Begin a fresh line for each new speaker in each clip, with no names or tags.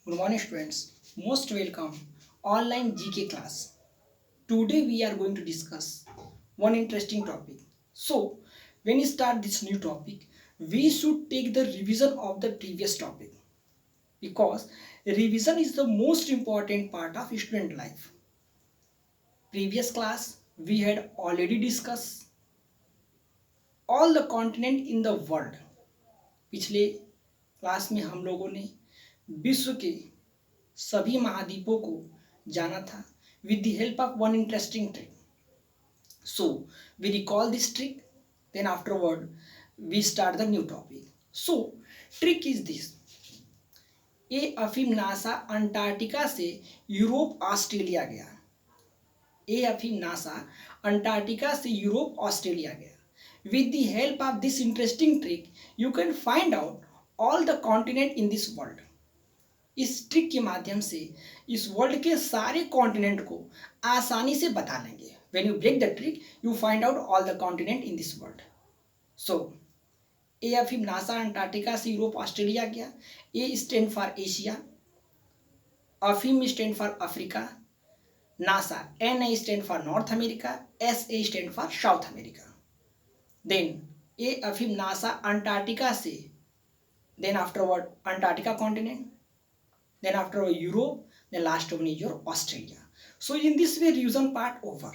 Good morning, students. Most welcome. Online GK class. Today we are going to discuss one interesting topic. So, when you start this new topic, we should take the revision of the previous topic because revision is the most important part of student life. Previous class we had already discussed all the continent in the world. पिछले class में हम लोगों ने विश्व के सभी महाद्वीपों को जाना था with the help of one interesting trick. So we recall this trick, then afterward we start the new topic. So trick is this. ये अफीम नासा अंटार्कटिका से यूरोप ऑस्ट्रेलिया गया. ये अफीम नासा अंटार्कटिका से यूरोप ऑस्ट्रेलिया गया. With the help of this interesting trick, you can find out all the continent in this world. इस trick के माध्यम से इस वर्ल्ड के सारे कॉन्टिनेंट को आसानी से बता लेंगे. When you break the trick, you find out all the continent in this world. So, A अफीम नासा अंटार्कटिका से यूरोप ऑस्ट्रेलिया गया. ए स्टैंड फॉर एशिया, अफीम stand for Africa, NASA N stand for North America, S A stand for South America. Then A अफीम NASA Antarctica से, then afterward Antarctica continent, then after Europe, then last one is your Australia. So in this way revision part over.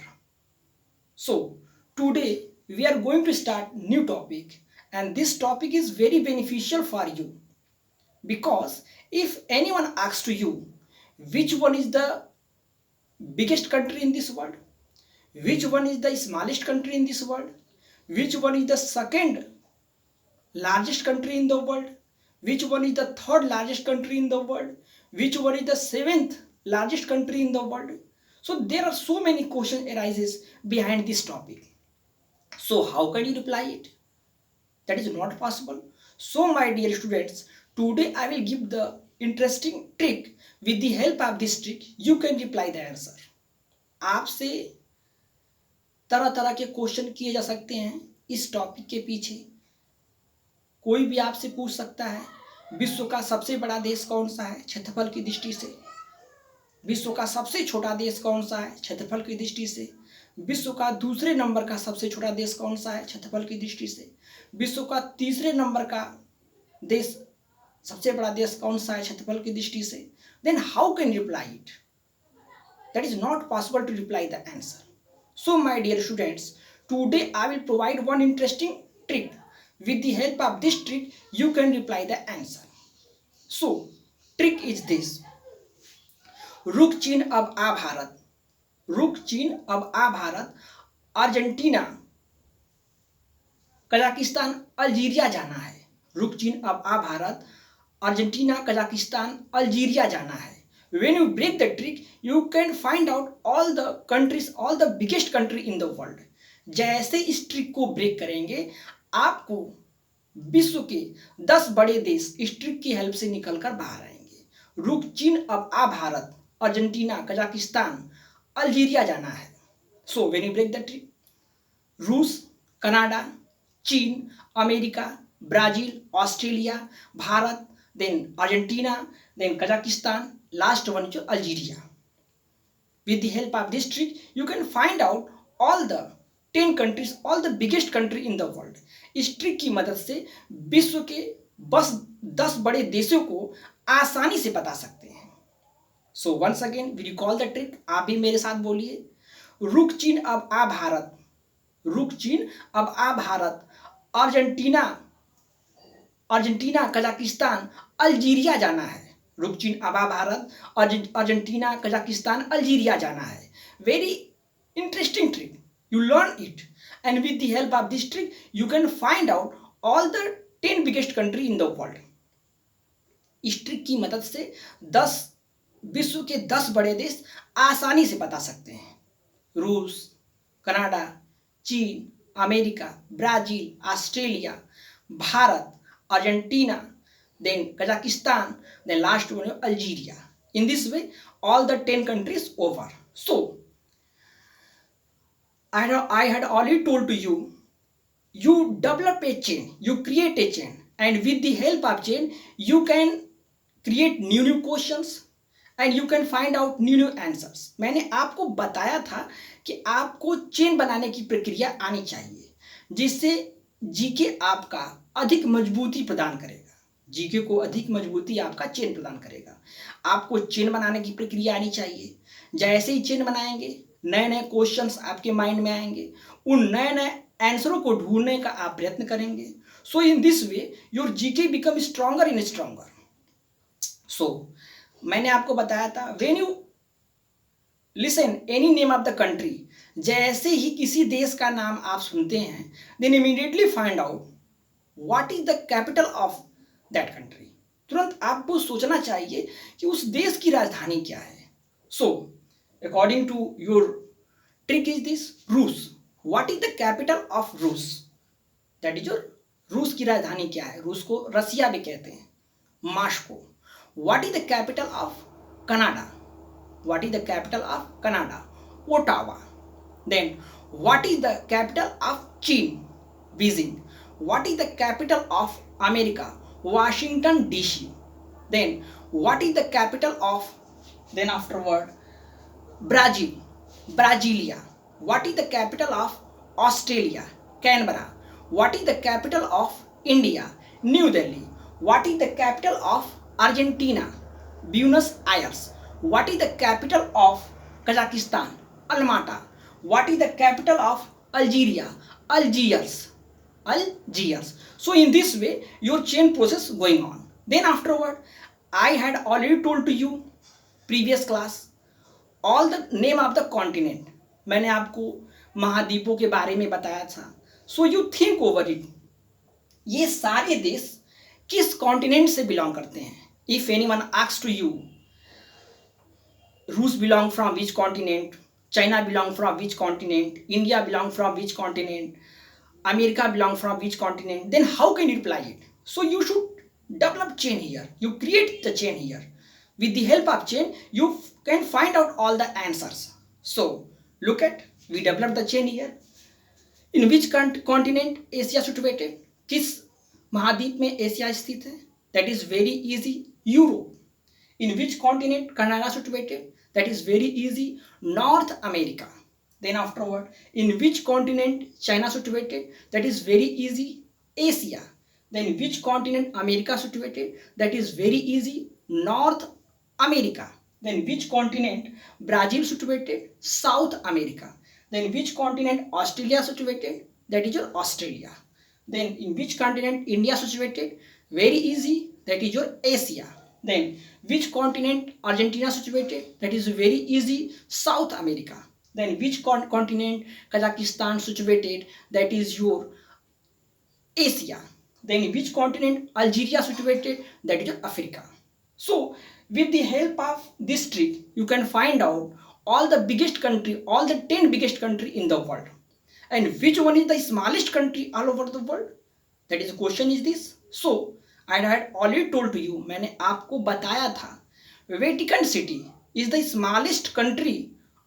So today we are going to start new topic, and this topic is very beneficial for you because if anyone asks to you which one is the biggest country in this world, which one is the smallest country in this world, which one is the second largest country in the world, which one is the third largest country in the world, which one is the seventh largest country in the world. So there are so many questions arises behind this topic. So how can you reply it? That is not possible. So my dear students, today I will give the interesting trick. With the help of this trick, you can reply the answer. आपसे तरह तरह के question किए जा सकते हैं इस topic के पीछे. कोई भी आपसे पूछ सकता है विश्व का सबसे बड़ा देश कौन सा है क्षेत्रफल की दृष्टि से, विश्व का सबसे छोटा देश कौन सा है क्षेत्रफल की दृष्टि से, विश्व का दूसरे नंबर का सबसे छोटा देश कौन सा है क्षेत्रफल की दृष्टि से, विश्व का तीसरे नंबर का देश सबसे बड़ा देश कौन सा है क्षेत्रफल की दृष्टि से. Then how can reply it? That is not possible to reply the answer. So my dear students, today I will provide one interesting trick. With the help of this trick, you can reply the answer. So, trick is this. रुक चीन अब आ भारत, रुक चीन अब आ Bharat, Argentina Kazakhstan Algeria जाना है. रुक चीन अब आ भारत, अर्जेंटीना कजाकिस्तान अल्जीरिया जाना है. When you break the trick, you can find out all the countries, all the biggest country in the world. जैसे इस ट्रिक को ब्रेक करेंगे आपको विश्व के 10 बड़े देश इस ट्रिक की हेल्प से निकलकर बाहर आएंगे. रुक चीन अब आ भारत, अर्जेंटीना कजाकिस्तान अल्जीरिया जाना है. So when you break the trick, रूस, कनाडा, चीन, America, Brazil, Australia, Bharat, then Argentina, then Kazakhstan, last one जो Algeria. With the help of this trick you can find out all the 10 countries, all the biggest country in the world. इस trick की मदद से विश्व के बस 10 बड़े देशों को आसानी से बता सकते हैं. So once again we recall the trick. आप भी मेरे साथ बोलिए. रुक चीन अब आ भारत, रुक चीन अब आ Bharat, Argentina, Argentina Kazakhstan Algeria जाना है. रुक चीन अब आ भारत, अर्जेंटीना कजाकिस्तान अल्जीरिया जाना है. Very interesting trick. You learn it, and with the help of this trick you can find out all the 10 biggest country in the world. इस trick की मदद से 10 विश्व के 10 बड़े देश आसानी से बता सकते हैं. रूस, कनाडा, चीन, America, Brazil, Australia, Bharat, Argentina, then Kazakhstan, then last one Algeria. In this way all the 10 countries over. So I had already told to you, you develop a chain, you create a chain, and with the help of chain, you can create new questions and you can find out new answers. मैंने आपको बताया था कि आपको chain बनाने की प्रक्रिया आनी चाहिए जिससे जीके आपका अधिक मजबूती प्रदान करेगा। जीके को अधिक मजबूती आपका चेन प्रदान करेगा। आपको चेन बनाने की प्रक्रिया आनी चाहिए। जैसे ही चेन बनाएंगे नए नए क्वेश्चंस आपके माइंड में आएंगे, उन नए नए आंसरों को ढूंढने का आप प्रयत्न करेंगे। So in this way your GK become stronger in stronger. So मैंने आपको बताया था when you listen any name of the country, जैसे ही किसी देश का नाम आप सुनते हैं then immediately find out what is the capital of that country. तुरंत आपको सोचना चाहिए कि उस देश की राजधानी क्या है। So according to your trick is this रूस। What is the capital of रूस? दैट इज योर रूस की राजधानी क्या है? रूस को रसिया भी कहते हैं, Moscow. What is the capital of Canada? What is the capital of Canada? Ottawa. Then what is the capital of China? Beijing. What is the capital of America? Washington DC. Then what is the capital of, then afterward, Brazil? Brasilia. What is the capital of Australia? Canberra. What is the capital of India? New Delhi. What is the capital of Argentina? Buenos Aires. What is the capital of Kazakhstan? Almaty. What is the capital of Algeria? Algiers. Algiers. So in this way your chain process going on. Then afterward I had already told to you previous class all the name of the continent. मैंने आपको महाद्वीपों के बारे में बताया था. So you think over it. ये सारे देश किस कॉन्टिनेंट से बिलोंग करते हैं? If anyone asks to you Rus belong from which continent, China belong from which continent, India belong from which continent, America belong from which continent, then how can you reply it? So you should develop chain here. You create the chain here. With the help of chain, you can find out all the answers. So look at, we develop the chain here. In which continent Asia situated? किस महाद्वीप में Asia स्थित है? That is very easy, Europe. In which continent Canada situated? That is very easy, North America. Then afterward, in which continent China situated? That is very easy, Asia. Then which continent America situated? That is very easy, North America. Then which continent Brazil situated? South America. Then which continent Australia situated? That is your Australia. Then in which continent India situated? Very easy, that is your Asia. Then which continent Argentina situated? That is very easy, South America. Then which continent Kazakhstan situated? That is your Asia. Then which continent Algeria situated? That is your Africa. So with the help of this trick you can find out all the biggest country, all the 10 biggest country in the world. And which one is the smallest country all over the world? That is the question is this. So I had already told to you, मैंने आपको बताया था Vatican city is the smallest country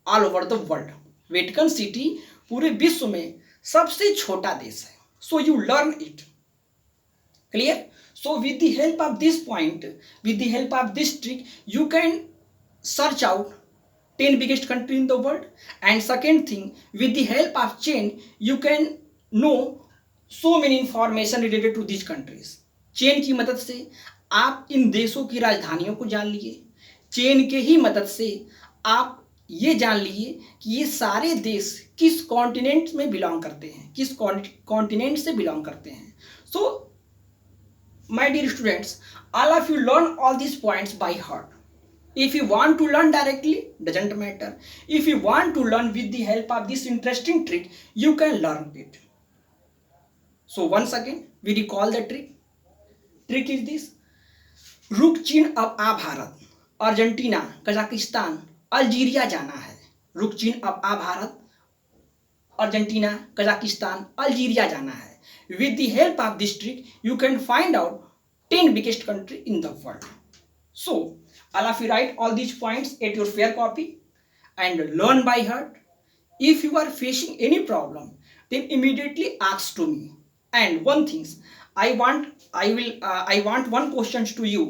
all over the world. Vatican city पूरे विश्व में सबसे छोटा देश है. So you learn it. Clear? So with the help of this point, with the help of this trick you can search out 10 biggest country in the world. And second thing, with the help of chain you can know so many information related to these countries. Chain की मदद से आप इन देशों की राजधानियों को जान लिए. चेन के ही मदद से आप ये जान लिए कि ये सारे देश किस कॉन्टिनेंट में बिलोंग करते हैं, किस कॉन्टिनेंट से बिलोंग करते हैं. So my dear students, all of you learn all this points by heart. If you want to learn directly, doesn't matter. If you want to learn with the help of this interesting trick, you can learn it. So once again, we recall the trick. Trick is this. रुक चीन अब आ Bharat, Argentina, Kazakhstan, Algeria जाना है. रुक चीन अब आ भारत, अर्जेंटीना, कजाकिस्तान, अल्जीरिया जाना है. With the help of this trick, you can find out 10 biggest country in the world. So all of you write all these points at your fair copy and learn by heart. If you are facing any problem, then immediately ask to me. And one thing, I want one question to you.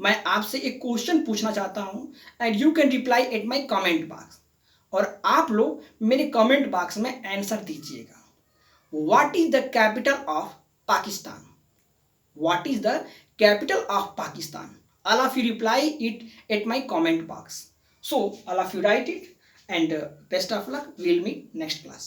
मैं आपसे एक question पूछना चाहता हूं and you can reply at my comment box, और आप लोग मेरे कमेंट बॉक्स में आंसर दीजिएगा। What is the capital of Pakistan? What is the capital of Pakistan? All of you reply it at my comment box. So all of you write it, and best of luck. We'll meet next class.